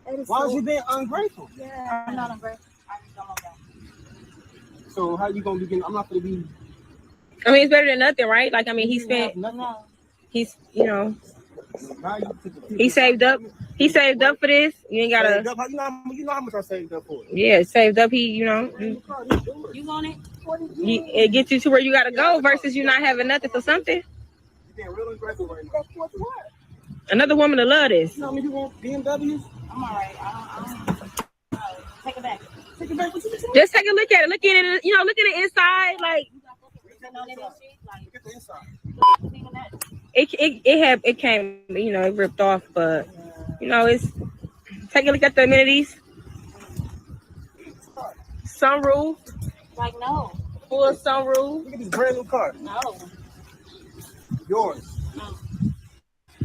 Speaker 5: Why was you being ungrateful?
Speaker 3: I'm not ungrateful. I just don't want that.
Speaker 5: So how you gonna be getting? I'm not gonna be.
Speaker 4: I mean, it's better than nothing, right? Like, I mean, he spent.
Speaker 3: No.
Speaker 4: He's, you know,
Speaker 5: Now you took the people-
Speaker 4: he saved up. He saved up for this. You ain't gotta.
Speaker 5: Saved up. You know how much I saved up for it.
Speaker 4: Yeah, saved up. He, you know,
Speaker 3: You want it?
Speaker 4: it gets you to where you gotta go versus you not having nothing for something.
Speaker 5: You're being real ungrateful right now.
Speaker 4: Another woman to love this.
Speaker 5: You know how many you want BMWs?
Speaker 3: I'm all right. I don't. Take it back.
Speaker 5: Take it back. What you doing?
Speaker 4: Just take a look at it. Look at it. You know, look at the inside. Like
Speaker 3: You got written on it and shit. Like,
Speaker 5: Look at the inside.
Speaker 3: even that.
Speaker 4: it came. You know, it ripped off, but you know, it's. Take a look at the amenities. Sunroof,
Speaker 3: Like, no.
Speaker 4: full sunroof.
Speaker 5: Look at this brand new car.
Speaker 3: No.
Speaker 5: Yours.
Speaker 3: No.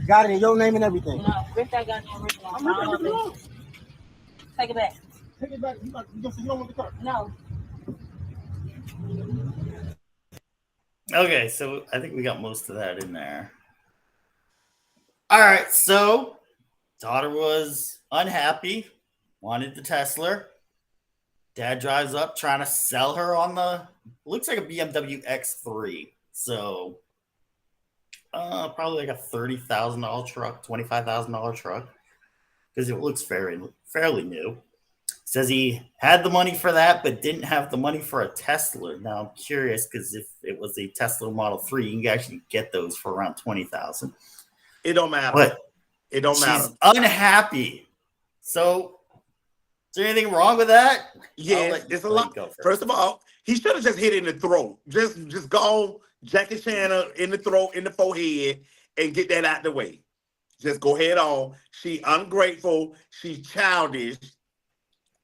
Speaker 5: Got it in your name and everything.
Speaker 3: No. Rip that goddamn written on.
Speaker 5: I'm not gonna do it.
Speaker 3: Take it back.
Speaker 5: Take it back. You don't want the car.
Speaker 3: No.
Speaker 1: Okay, so I think we got most of that in there. All right, so daughter was unhappy, wanted the Tesla. Dad drives up trying to sell her on the looks like a BMW X3. So probably like a $30,000 truck, $25,000 truck, because it looks fairly new. Says he had the money for that, but didn't have the money for a Tesla. Now I'm curious because if it was a Tesla Model 3, you can actually get those for around 20,000.
Speaker 2: It don't matter.
Speaker 1: But
Speaker 2: it don't
Speaker 1: she's
Speaker 2: matter.
Speaker 1: unhappy. So is there anything wrong with that?
Speaker 2: Yes, it's a lot. First of all, he should have just hit it in the throat. Just go Jackie Chan in the throat, in the forehead, and get that out the way. Just go head on. She ungrateful. She's childish.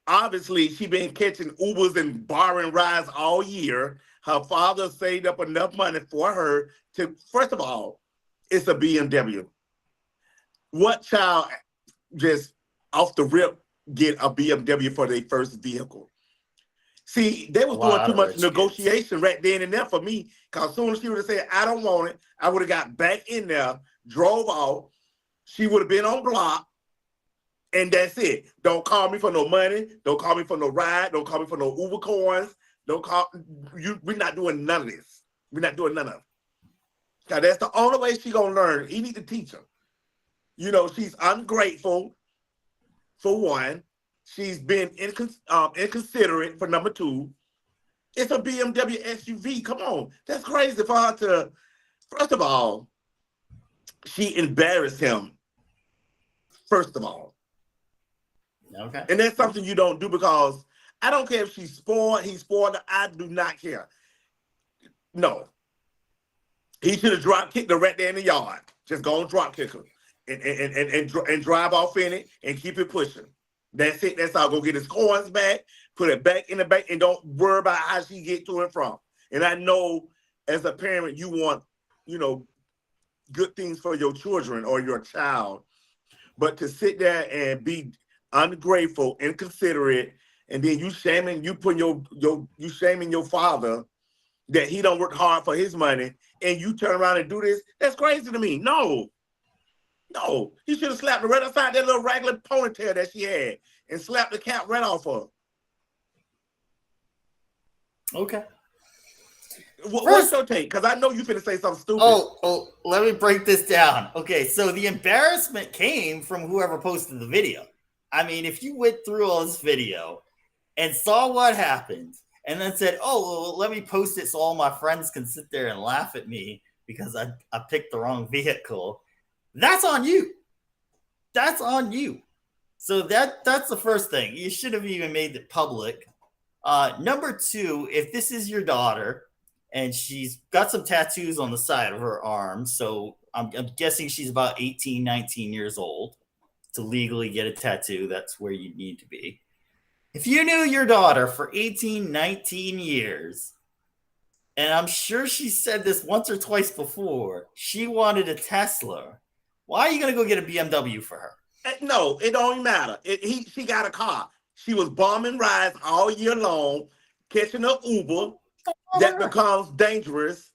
Speaker 2: Obviously, she been catching Ubers and borrowing rides all year. Her father saved up enough money for her to, first of all, it's a BMW. What child just off the rip get a BMW for their first vehicle? See, they was doing too much negotiation right then and there for me. Because as soon as she would have said, I don't want it, I would have got back in there, drove off. She would have been on block. And that's it. Don't call me for no money. Don't call me for no ride. Don't call me for no Uber coins. Don't call you. We're not doing none of this. We're not doing none of it. Because that's the only way she gonna learn. You need to teach her. You know, she's ungrateful, for one. She's been inconsiderate, for number two. It's a BMW SUV. Come on. That's crazy for her to, first of all, she embarrassed him, first of all.
Speaker 1: Okay.
Speaker 2: And that's something you don't do, because I don't care if she's spoiled, he's spoiled, I do not care. No. He should have drop kicked her right there in the yard. Just go and drop kick her and drive off in it and keep it pushing. That's it. That's all. Go get his coins back, put it back in the bank, and don't worry about how she get to and from. And I know as a parent, you want, you know, good things for your children or your child. But to sit there and be ungrateful, inconsiderate, and then you shaming your father that he don't work hard for his money, and you turn around and do this, that's crazy to me. No, he should have slapped her right outside that little regular ponytail that she had and slapped the cap right off her.
Speaker 1: Okay.
Speaker 2: What's your take? Because I know you finna say something stupid.
Speaker 1: Oh, let me break this down. Okay, so the embarrassment came from whoever posted the video. I mean, if you went through all this video and saw what happened and then said, oh, well, let me post it so all my friends can sit there and laugh at me because I picked the wrong vehicle, that's on you. That's on you. So that's the first thing. You should have even made it public. Number two, if this is your daughter and she's got some tattoos on the side of her arm, so I'm guessing she's about 18, 19 years old to legally get a tattoo. That's where you need to be. If you knew your daughter for 18, 19 years, and I'm sure she said this once or twice before, she wanted a Tesla, why are you going to go get a BMW for her?
Speaker 2: No, it don't even matter. She got a car. She was bombing rides all year long, catching an Uber that becomes dangerous.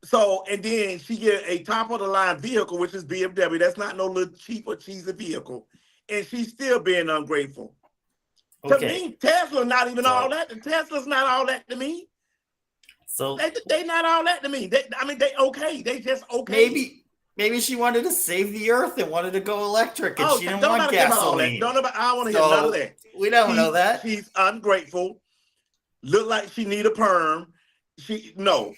Speaker 2: So, and then she get a top-of-the-line vehicle, which is BMW. That's not no little cheap or cheesy vehicle. And she's still being ungrateful. Okay. To me, Tesla's not even all that. Tesla's not all that to me.
Speaker 1: So
Speaker 2: they not all that to me. They okay. They just okay.
Speaker 1: Maybe she wanted to save the earth and wanted to go electric, and she didn't want gasoline.
Speaker 2: I want to hear none of that.
Speaker 1: We don't know that.
Speaker 2: She's ungrateful. Look like she need a perm. No.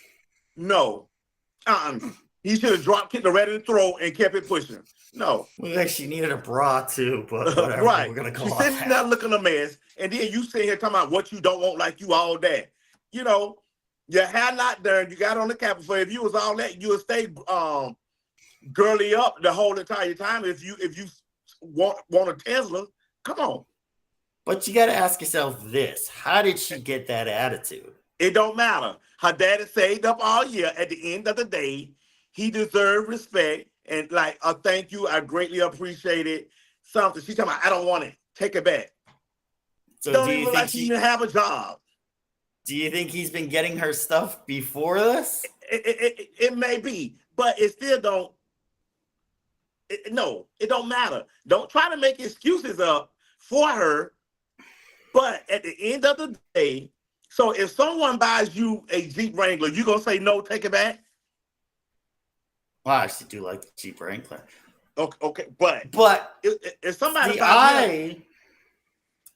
Speaker 2: He should have drop kicked her right in the throat and kept it pushing. No.
Speaker 1: Look like she needed a bra too, but whatever.
Speaker 2: Right.
Speaker 1: We're gonna call
Speaker 2: She's sitting there looking a mess, and then you sitting here talking about what you don't want, like you all that. You know, your hair not done. You got on the cap. So if you was all that, you would stay girly up the whole entire time. If you want a Tesla, come on.
Speaker 1: But you got to ask yourself this: how did she get that attitude?
Speaker 2: It don't matter. Her daddy saved up all year. At the end of the day, he deserved respect and like a thank you. I greatly appreciate it. Something. She's talking about, I don't want it. Take it back. So don't even look like she even have a job.
Speaker 1: Do you think he's been getting her stuff before this?
Speaker 2: It may be, but it still don't. No, it don't matter. Don't try to make excuses up for her But at the end of the day, so if someone buys you a Jeep Wrangler, you gonna say no, take it back?
Speaker 1: Well, I actually do like the Jeep Wrangler.
Speaker 2: Okay, but
Speaker 1: But
Speaker 2: if somebody
Speaker 1: see,
Speaker 2: buys me,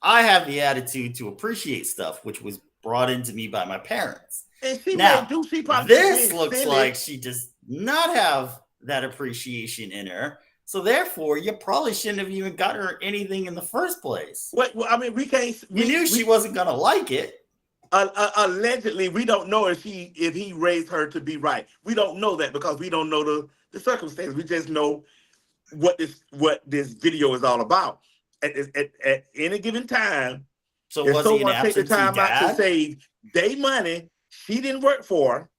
Speaker 1: I have the attitude to appreciate stuff, which was brought into me by my parents.
Speaker 2: and she may
Speaker 1: Now,
Speaker 2: do, she probably
Speaker 1: this
Speaker 2: being
Speaker 1: looks
Speaker 2: silly.
Speaker 1: like she does not have that appreciation in her. So therefore, you probably shouldn't have even got her anything in the first place.
Speaker 2: Well, I mean, we can't.
Speaker 1: You knew she wasn't gonna like it.
Speaker 2: Allegedly, we don't know if he raised her to be right. We don't know that because we don't know the circumstances. We just know what this video is all about. At any given time,
Speaker 1: So
Speaker 2: if
Speaker 1: was he an
Speaker 2: someone take the
Speaker 1: absentee
Speaker 2: time out to
Speaker 1: dad?
Speaker 2: save their money, she didn't work for,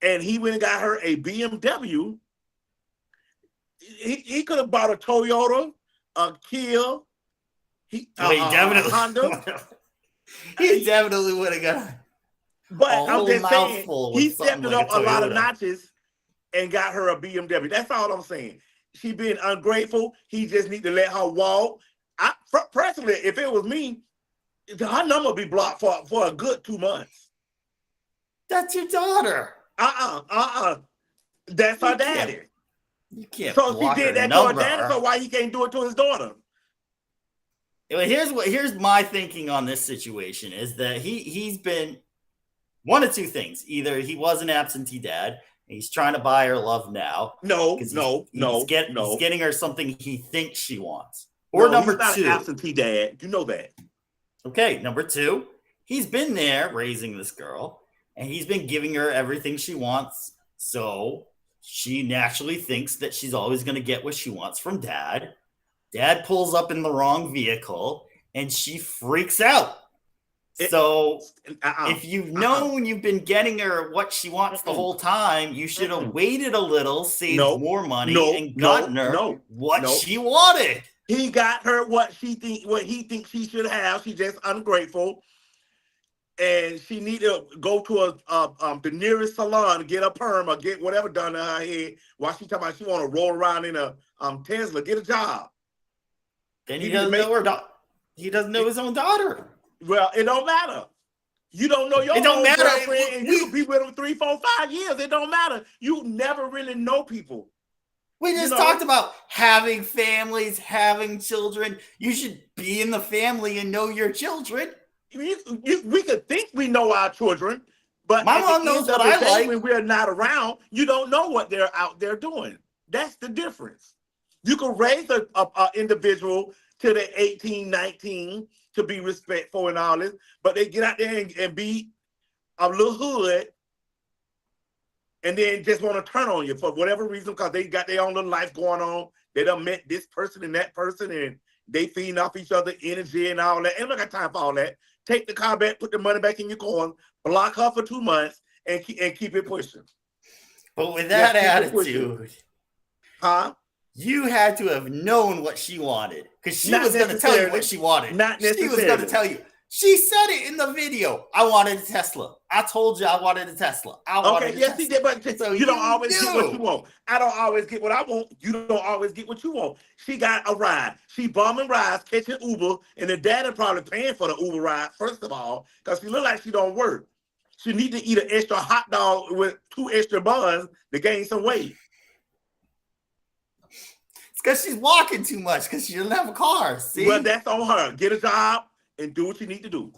Speaker 2: and he went and got her a BMW. He could have bought a Toyota, a Kia,
Speaker 1: Definitely
Speaker 2: Honda.
Speaker 1: he definitely would have got
Speaker 2: But
Speaker 1: a
Speaker 2: I'm
Speaker 1: whole
Speaker 2: just saying,
Speaker 1: mouthful
Speaker 2: he
Speaker 1: with something
Speaker 2: stepped it
Speaker 1: like
Speaker 2: up a lot of
Speaker 1: Toyota.
Speaker 2: notches and got her a BMW. That's all I'm saying. She being ungrateful. He just need to let her walk. Personally, if it was me, her number would be blocked for a good 2 months.
Speaker 1: That's your daughter.
Speaker 2: That's her daddy.
Speaker 1: You can't.
Speaker 2: So
Speaker 1: block
Speaker 2: she did
Speaker 1: her
Speaker 2: that to her
Speaker 1: number.
Speaker 2: daddy, so why he can't do it to his daughter?
Speaker 1: Well, here's my thinking on this situation is that he's been one of two things. Either he was an absentee dad and he's trying to buy her love now.
Speaker 2: He's
Speaker 1: getting her something he thinks she wants. Or number
Speaker 2: he's not
Speaker 1: two,
Speaker 2: an absentee dad. You know that.
Speaker 1: Okay, number two, he's been there raising this girl and he's been giving her everything she wants. So she naturally thinks that she's always going to get what she wants from dad. Dad pulls up in the wrong vehicle and she freaks out. If you've known you've been getting her what she wants the whole time, you should have waited a little, saved more money, and gotten her what she wanted.
Speaker 2: He got her what he thinks she should have. She's just ungrateful. And she need to go to the nearest salon, get a perm or get whatever done to her head while she talking about she want to roll around in a Tesla, get a job.
Speaker 1: Then he doesn't know he doesn't know his own daughter.
Speaker 2: Well, it don't matter. You don't know your own girlfriend, and you could be with them 3, 4, 5 years. It don't matter. You never really know people.
Speaker 1: We just talked about having families, having children. You should be in the family and know your children.
Speaker 2: We could think we know our children, but
Speaker 1: my mom knows what I like.
Speaker 2: When we're not around, you don't know what they're out there doing. That's the difference. You can raise an individual till they're 18, 19 to be respectful and all this, but they get out there and be a little hood and then just want to turn on you for whatever reason because they got their own little life going on. They done met this person and that person and they feeding off each other energy and all that. And I got time for all that. Take the car back, put the money back in your coin, block her for 2 months, and keep it pushing.
Speaker 1: But with that attitude, you had to have known what she wanted because she was going to tell you what she wanted.
Speaker 2: Not necessarily.
Speaker 1: She was going to tell you. She said it in the video. I wanted a Tesla. I told you I wanted a Tesla.
Speaker 2: He did, but so you don't always get what you want. I don't always get what I want. You don't always get what you want. She got a ride. She bumming rides, catching Uber, and the dad is probably paying for the Uber ride, first of all, because she look like she don't work. She need to eat an extra hot dog with 2 extra buns to gain some weight.
Speaker 1: It's because she's walking too much because she doesn't have a car. See?
Speaker 2: Well, that's on her. Get a job and do what you need to do.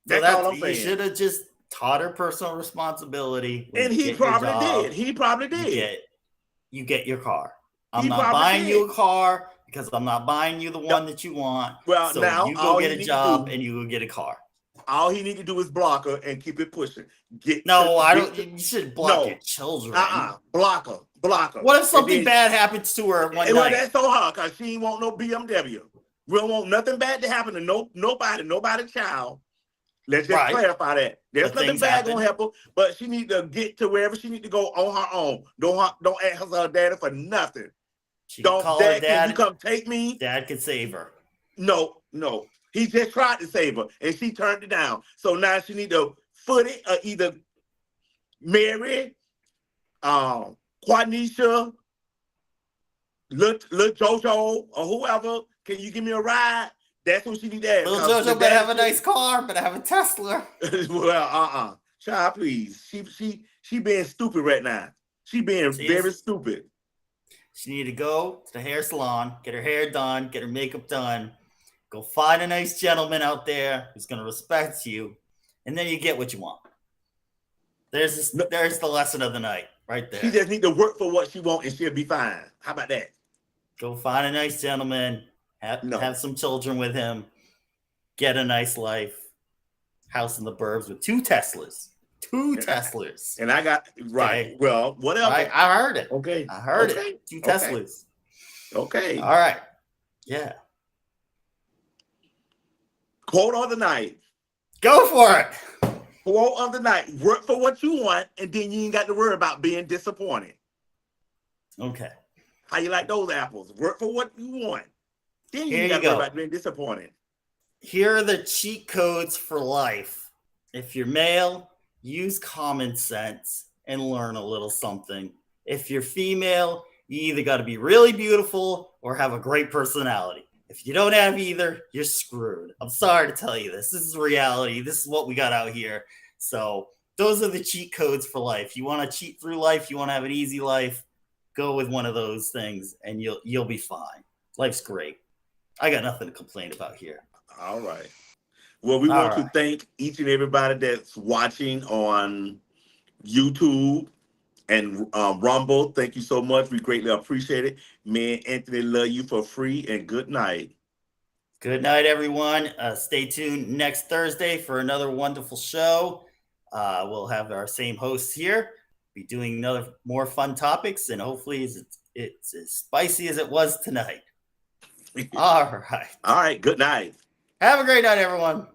Speaker 1: That's all I'm saying. You should have just taught her personal responsibility.
Speaker 2: And he probably did. He probably did.
Speaker 1: You get your car. I'm not buying you a car because I'm not buying you the one that you want.
Speaker 2: Well,
Speaker 1: so
Speaker 2: now
Speaker 1: you go get a job and you go get a car.
Speaker 2: All he need to do is block her and keep it pushing. You
Speaker 1: should block your children.
Speaker 2: Block her.
Speaker 1: What if something bad happens to her one night?
Speaker 2: Well, that's on her because she ain't want no BMW. We don't want nothing bad to happen to nobody child. Let's just clarify that. There's nothing bad gonna happen, but she need to get to wherever she need to go on her own. Don't ask her daddy for nothing.
Speaker 1: She don't call her dad.
Speaker 2: Can you come take me?
Speaker 1: Dad can save her.
Speaker 2: No. He just tried to save her, and she turned it down. So now she need to foot it or either marry Quanisha, Lil Jojo, or whoever. Can you give me a ride? That's what she need to ask.
Speaker 1: Little JoJo better have a nice car, better have a Tesla.
Speaker 2: Well, child, please. She being stupid right now. She being very stupid.
Speaker 1: She need to go to the hair salon, get her hair done, get her makeup done, go find a nice gentleman out there who's going to respect you, and then you get what you want. There's the lesson of the night right there.
Speaker 2: She just need to work for what she wants and she'll be fine. How about that?
Speaker 1: Go find a nice gentleman, have some children with him, get a nice life, house in the burbs with 2 Teslas. 2 Teslas.
Speaker 2: And I got, right. Okay. Well, whatever.
Speaker 1: I heard it.
Speaker 2: Okay.
Speaker 1: I heard it. 2 Teslas.
Speaker 2: Okay.
Speaker 1: All right. Yeah.
Speaker 2: Quote of the night.
Speaker 1: Go for it.
Speaker 2: Quote of the night. Work for what you want, and then you ain't got to worry about being disappointed.
Speaker 1: Okay.
Speaker 2: How you like those apples? Work for what you want. Then you
Speaker 1: Here
Speaker 2: ain't got
Speaker 1: you
Speaker 2: to
Speaker 1: go.
Speaker 2: worry about being disappointed.
Speaker 1: Here are the cheat codes for life. If you're male, use common sense and learn a little something. If you're female, you either got to be really beautiful or have a great personality. If you don't have either, you're screwed. I'm sorry to tell you this. This is reality. This is what we got out here. So those are the cheat codes for life. You want to cheat through life, you want to have an easy life, go with one of those things and you'll be fine. Life's great. I got nothing to complain about here.
Speaker 2: All right. Well, we want to thank each and everybody that's watching on YouTube and Rumble. Thank you so much. We greatly appreciate it. Me and Anthony love you for free, and good night.
Speaker 1: Good night, everyone. Stay tuned next Thursday for another wonderful show. We'll have our same hosts here, be doing more fun topics, and hopefully it's as spicy as it was tonight. All right.
Speaker 2: All right. Good night.
Speaker 1: Have a great night, everyone.